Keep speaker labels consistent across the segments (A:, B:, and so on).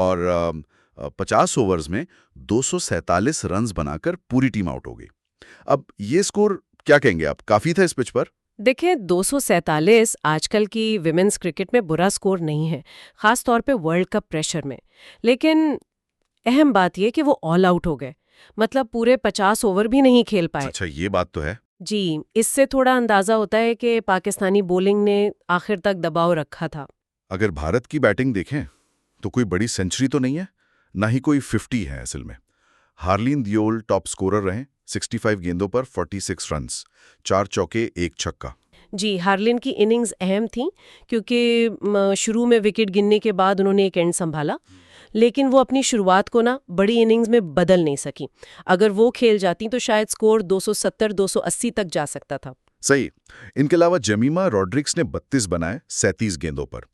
A: और 50 ओवर्स में 247 रन्स बनाकर पूरी टीम आउट हो गई। अब ये स्कोर क्या कहेंगे आप, काफी था इस पिच पर?
B: देखें, 247 आजकल की विमेंस क्रिकेट में बुरा स्कोर नहीं है, खास तौर पे वर्ल्ड कप प्रेशर में। लेकिन अहम बात यह कि वो ऑल आउट हो गए, मतलब पूरे 50 ओवर भी नहीं खेल पाए।
A: अच्छा, ये बात तो है।
B: जी, इससे थोड़ा अंदाजा होता है कि पाकिस्तानी बॉलिंग ने आखिर तक दबाव रखा था।
A: अगर भारत की बैटिंग देखें तो कोई बड़ी सेंचुरी तो नहीं है, ना ही कोई 50 है असल में। हार्लिन दियोल टॉप स्कोरर रहे, 65 गेंदों पर 46 रन्स, 4 चौके 1 छक्का।
B: जी, हार्लिन की इनिंग्स अहम थी क्योंकि शुरू में विकेट गिनने के बाद उन्होंने एक एंड संभाला, लेकिन वो अपनी शुरुआत को ना बड़ी इनिंग्स में बदल नहीं सकी। अगर वो खेल जाती तो शायद स्कोर 270-280 तक जा सकता था।
A: सही। इनके अलावा जमीमा रॉड्रिक्स ने 32 बनाए 37 गेंदों पर,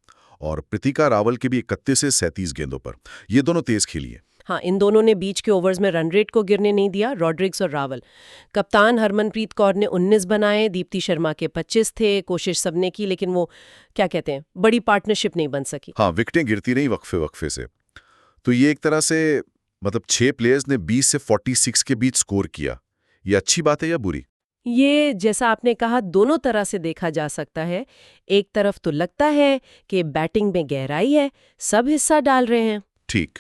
A: और प्रीतिका रावल के भी 31 से 37 गेंदों पर। ये दोनों तेज खेली है।
B: हाँ, इन दोनों ने बीच के ओवर्स में रन रेट को गिरने नहीं दिया, रॉड्रिक्स और रावल। कप्तान हरमनप्रीत कौर ने 19 बनाए, दीप्ति शर्मा के 25 थे। कोशिश सबने की, लेकिन वो क्या कहते हैं, बड़ी पार्टनरशिप नहीं बन सकी।
A: हाँ, विकेटें गिरती रही वक्फे वक्फे से। तो ये एक तरह से मतलब 6 प्लेयर्स ने 20 से 46 के बीच स्कोर किया। ये अच्छी बात है या बुरी?
B: ये जैसा आपने कहा, दोनों तरह से देखा जा सकता है। एक तरफ तो लगता है कि बैटिंग में गहराई है, सब हिस्सा डाल रहे हैं।
A: ठीक।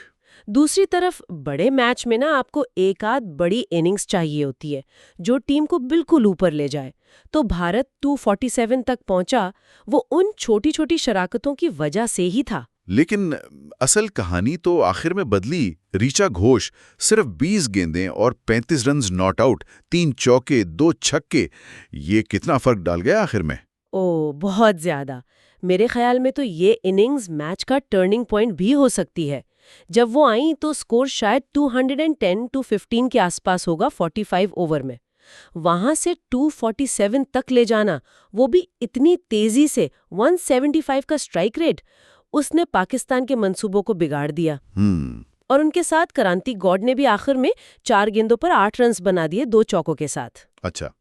B: दूसरी तरफ बड़े मैच में ना आपको एक आध बड़ी इनिंग्स चाहिए होती है जो टीम को बिल्कुल ऊपर ले जाए। तो भारत 247 तक पहुंचा, वो उन छोटी छोटी शराकतों की वजह से ही था।
A: लेकिन असल कहानी तो आखिर में बदली। ऋचा घोष सिर्फ 20 गेंदें और 35 रन्स नॉट आउट, 3 चौके 2 छक्के। ये कितना फर्क डाल गया आखिर में?
B: ओ, बहुत ज्यादा। मेरे ख्याल में तो ये इनिंग्स मैच का टर्निंग पॉइंट भी हो सकती है। जब वो आई तो स्कोर शायद 210-15 के आसपास होगा 45 ओवर में। वहां से 247 तक ले जाना, वो भी इतनी तेजी से, 175 का स्ट्राइक रेट, उसने पाकिस्तान के मंसूबों को बिगाड़ दिया। और उनके साथ क्रांति गॉड ने भी आखिर में 4 गेंदों पर 8 रन्स बना दिए 2 चौकों के साथ।
A: अच्छा,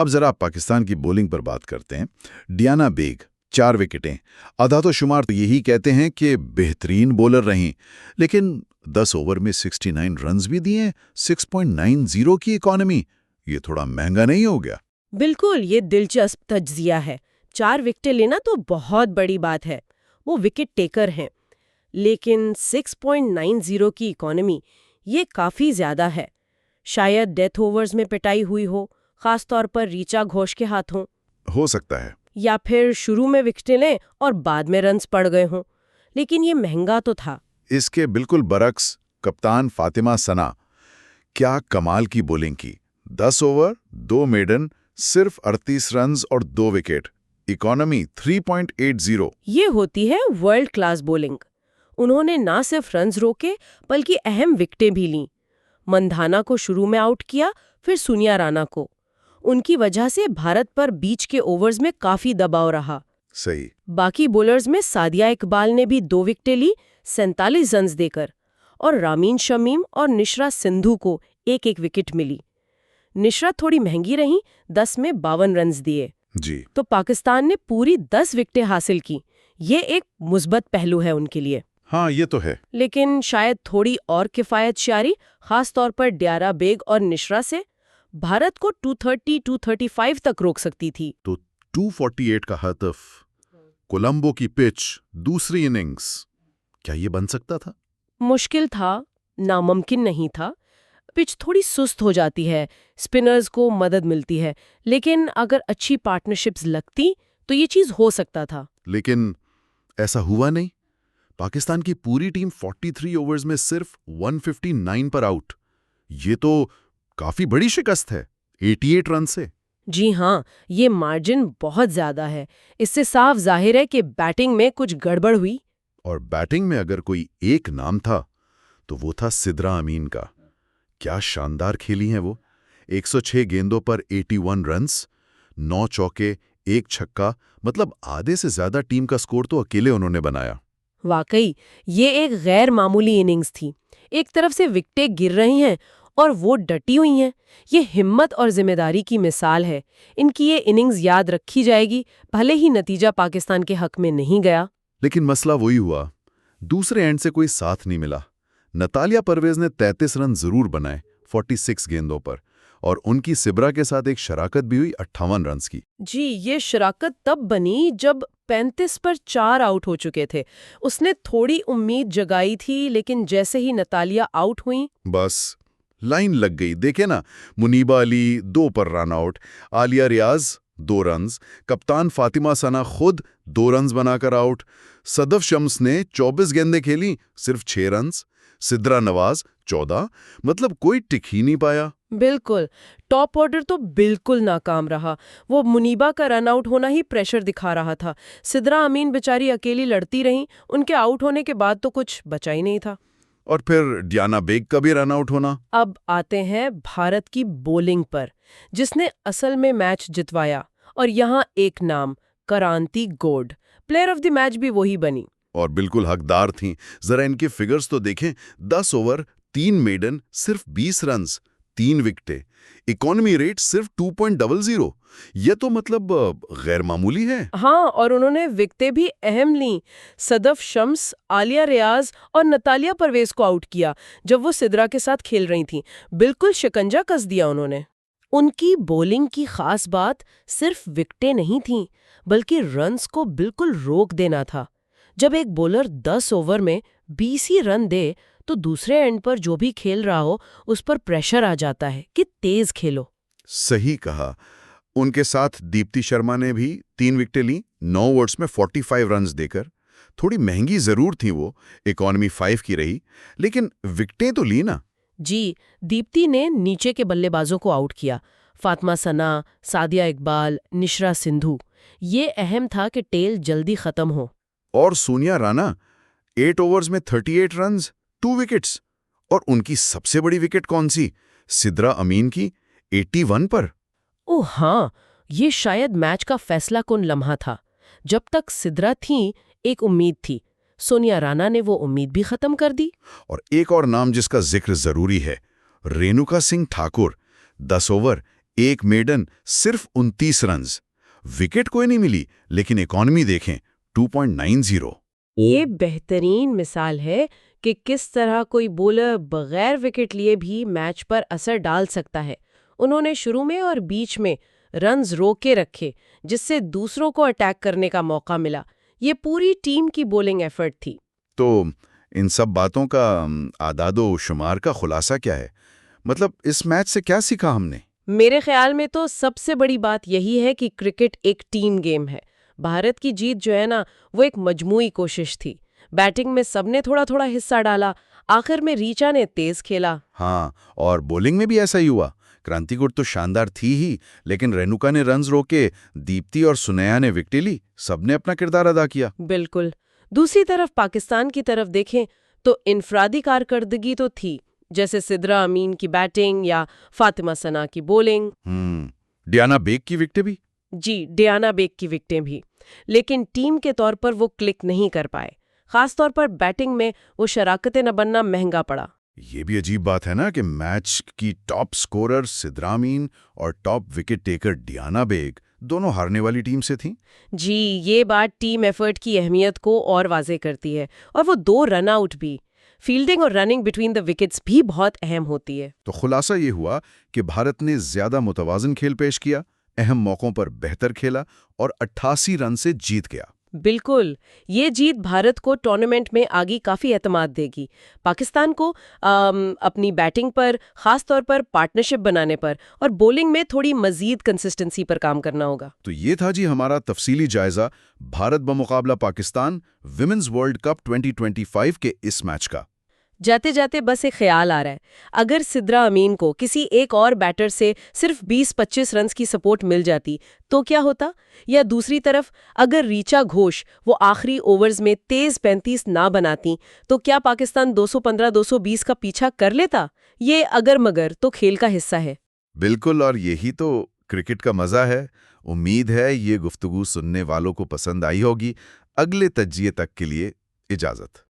A: अब जरा पाकिस्तान की बॉलिंग पर बात करते हैं। डियाना बेग 4 विकेटें। आधा तो शुमार तो यही कहते हैं कि बेहतरीन बॉलर रहीं, लेकिन 10 ओवर में 69 रन्स भी दिए, 6.90 की इकॉनमी। ये थोड़ा महंगा नहीं हो गया?
B: बिल्कुल, ये दिलचस्प तज्जिया है। 4 विकेटें लेना तो बहुत बड़ी बात है, वो विकेट टेकर हैं। लेकिन 6.90 की इकॉनमी, ये काफी ज्यादा है। शायद डेथ ओवर्स में पिटाई हुई हो, खासतौर पर ऋचा घोष के हाथों।
A: हो सकता है।
B: या फिर शुरू में विकेटें लें और बाद में रन्स पड़ गए हों। लेकिन ये महंगा तो था।
A: इसके बिल्कुल बरक्स कप्तान फातिमा सना, क्या कमाल की बॉलिंग की। 10 ओवर 2 मेडन, सिर्फ 38 रन्स और 2 विकेट, इकॉनमी 3.80।
B: ये होती है वर्ल्ड क्लास बॉलिंग। उन्होंने ना सिर्फ रन्स रोके बल्कि अहम विकेटें भी लीं। मंधाना को शुरू में आउट किया, फिर सुनिया राणा को। उनकी वजह से भारत पर बीच के ओवर्स में काफी दबाव रहा।
A: सही।
B: बाकी बॉलर्स में सादिया इकबाल ने भी 2 विकेटें ली, 47 रन्स देकर। और रामीन शमीम और निशरा सिंधु को एक एक विकेट मिली। निशरा थोड़ी महंगी रही, 10 में 52 रन्स दिए।
A: जी।
B: तो पाकिस्तान ने पूरी 10 विकेटें हासिल की। ये एक मुस्बत पहलू है उनके लिए।
A: हाँ, ये तो है।
B: लेकिन शायद थोड़ी और किफायतशारी, खास तौर पर डियारा बेग और निशरा से, भारत को 230-235 तक रोक सकती थी।
A: तो 248 का हदफ, कोलंबो की पिच, दूसरी इनिंग्स, क्या ये बन सकता था?
B: मुश्किल था, नामुमकिन नहीं था। पिच थोड़ी सुस्त हो जाती है, स्पिनर्स को मदद मिलती है, लेकिन अगर अच्छी पार्टनरशिप्स लगती तो ये चीज हो सकता था।
A: लेकिन ऐसा हुआ नहीं। पाकिस्तान की पूरी टीम 43 ओवर्स में सिर्फ 159 पर आउट। ये तो काफी बड़ी शिकस्त है, 88 रन से।
B: जी हाँ, ये मार्जिन बहुत ज्यादा है। इससे साफ जाहिर है कि बैटिंग में कुछ गड़बड़ हुई।
A: और बैटिंग में अगर कोई एक नाम था तो वो था सिद्रा अमीन का। क्या शानदार खेली हैं वो। 106 गेंदों पर 81 रन्स, 9 चौके 1 छक्का, मतलब आधे से ज्यादा टीम का स्कोर तो अकेले उन्होंने बनाया।
B: वाकई ये एक गैर मामूली इनिंग्स थी। एक तरफ से विकेटें गिर रही हैं और वो डटी हुई हैं। ये हिम्मत और जिम्मेदारी की मिसाल है। इनकी ये इनिंग्स याद रखी जाएगी, भले ही नतीजा पाकिस्तान के हक में नहीं गया।
A: लेकिन मसला वही हुआ, दूसरे एंड से कोई साथ नहीं मिला। नतालिया परवेज ने 33 रन जरूर बनाए 46 गेंदों पर, और उनकी सिब्रा के साथ एक शराकत भी हुई 58 रन्स की।
B: जी, ये शराकत तब बनी जब 35 पर 4 आउट हो चुके थे। उसने थोड़ी उम्मीद जगाई थी, लेकिन जैसे ही नतालिया आउट हुई,
A: बस लाइन लग गई। देखे ना, मुनीबा अली 2 पर रन आउट, आलिया रियाज 2 रन्स, कप्तान फातिमा सना खुद 2 रन्स बनाकर आउट, सदफ शम्स ने 24 गेंदें खेली, सिर्फ 6 रन्स, सिद्रा नवाज 14, मतलब कोई टिक ही नहीं पाया।
B: बिल्कुल। टॉप ऑर्डर तो बिल्कुल नाकाम रहा। वो मुनीबा का रन आउट होना ही प्रेशर दिखा रहा था। सिद्रा अमीन बेचारी अकेली लड़ती रहीं, उनके आउट होने के बाद तो कुछ बचा ही नहीं था।
A: और फिर डियाना बेग का भी रन आउट होना।
B: अब आते हैं भारत की बॉलिंग पर, जिसने असल में मैच जितवाया। और यहाँ एक नाम, Kranti Gaur, player of the match भी वही बनी।
A: और बिल्कुल हकदार थीं। जरा इनके फिगर्स तो देखें, 10 ओवर 3 मेडन, सिर्फ 20 रन्स, 3 विकेटें, इकोनॉमी रेट सिर्फ 2.00। ये तो मतलब गैर मामूली है।
B: हाँ, और उन्होंने विकेटें भी अहम लीं। सदफ शम्स, आलिया रियाज और नतालिया परवेज को आउट किया जब वो सिद्रा के साथ खेल रही थीं। बिल्कुल शिकंजा कस दिया उन्होंने। उनकी बॉलिंग की खास बात सिर्फ विकेटें नहीं थीं, बल्कि रन्स को बिल्कुल रोक देना था। जब एक बॉलर 10 ओवर में 20 ही रन दे, तो दूसरे एंड पर जो भी खेल रहा हो उस पर प्रेशर आ जाता है कि तेज खेलो।
A: सही कहा। उनके साथ दीप्ति शर्मा ने भी 3 विकेटें ली 9 ओवर्स में 45 रन्स देकर। थोड़ी महंगी जरूर थी वो, इकोनॉमी 5 की रही, लेकिन विकेटें तो ली ना।
B: जी, दीप्ति ने नीचे के बल्लेबाजों को आउट किया। फातिमा सना, सादिया इकबाल, निशरा सिंधु। ये अहम था कि टेल जल्दी खत्म हो।
A: और सोनिया राणा 8 ओवर्स में 38 रन्स, 2 विकेट्स। और उनकी सबसे बड़ी विकेट कौन सी? सिद्रा अमीन की 81 पर।
B: ओह हाँ, ये शायद मैच का फैसला कुन लम्हा था। जब तक सिद्रा थीं, एक उम्मीद थी। सोनिया राणा ने वो उम्मीद भी खत्म कर दी।
A: और एक और नाम जिसका जिक्र जरूरी है, रेणुका सिंह ठाकुर। 10 ओवर 1 मेडन, सिर्फ 29 रन्स। विकेट कोई नहीं मिली, लेकिन इकोनॉमी देखें 2.90।
B: ये बेहतरीन मिसाल है कि किस तरह कोई बॉलर बगैर विकेट लिए भी मैच पर असर डाल सकता है। उन्होंने शुरू में और बीच में रन्स रोक के रखे, जिससे दूसरों को अटैक करने का मौका मिला। ये पूरी टीम की बॉलिंग एफर्ट थी।
A: तो इन सब बातों का आदादो शुमार का खुलासा क्या है? मतलब इस मैच से क्या सीखा हमने?
B: मेरे ख्याल में तो सबसे बड़ी बात यही है कि क्रिकेट एक टीम गेम है। भारत की जीत जो है ना, वो एक मजमूई कोशिश थी। बैटिंग में सबने थोड़ा थोड़ा हिस्सा डाला, आखिर में रीचा ने तेज खेला।
A: हाँ, और बॉलिंग में भी ऐसा ही हुआ। क्रांति गौड़ तो शानदार थी ही, लेकिन रेणुका ने रन्स रोके, दीप्ति और सुनैया ने विकेटें ली। सबने अपना किरदार अदा किया।
B: बिल्कुल। दूसरी तरफ पाकिस्तान की तरफ देखें तो इनफरादी कारकर्दगी तो थी, जैसे सिद्रा अमीन की बैटिंग या फातिमा सना की बॉलिंग।
A: डियाना बेग की विकेटें भी।
B: जी, डियाना बेग की विकेटें भी। लेकिन टीम के तौर पर वो क्लिक नहीं कर पाए। खासतौर पर बैटिंग में वो शराकतें न बनना महंगा पड़ा।
A: ये भी अजीब बात है ना कि मैच की टॉप स्कोरर सिद्रा अमीन और top wicket taker Diana Baig दोनों हारने वाली टीम से थीं।
B: जी, ये बात टीम एफर्ट की अहमियत को और वाज़ेह करती है। और वो 2 रन आउट भी। फील्डिंग और रनिंग बिटवीन द विकेट्स भी बहुत अहम होती है।
A: तो खुलासा ये हुआ कि भारत ने ज्यादा मुतवाज़न खेल पेश किया, अहम मौकों पर बेहतर खेला और 88 रन से जीत गया।
B: बिल्कुल। ये जीत भारत को टूर्नामेंट में आगे काफ़ी एतमाद देगी। पाकिस्तान को अपनी बैटिंग पर, ख़ास तौर पर पार्टनरशिप बनाने पर और बॉलिंग में थोड़ी मज़ीद कंसिस्टेंसी पर काम करना होगा।
A: तो ये था जी हमारा तफसीली जायजा भारत बमुकाबला पाकिस्तान विमेंस वर्ल्ड कप 2025 के इस मैच का।
B: जाते जाते बस एक ख्याल आ रहा है, अगर सिद्रा अमीन को किसी एक और बैटर से सिर्फ 20-25 रन्स की सपोर्ट मिल जाती तो क्या होता? या दूसरी तरफ अगर रीचा घोष वो आखिरी ओवर्स में तेज 35 ना बनाती तो क्या पाकिस्तान 215-220 का पीछा कर लेता? ये अगर मगर तो खेल का हिस्सा है।
A: बिल्कुल, और यही तो क्रिकेट का मजा है। उम्मीद है ये गुफ्तगू सुनने वालों को पसंद आई होगी। अगले तज्जिए तक के लिए इजाजत।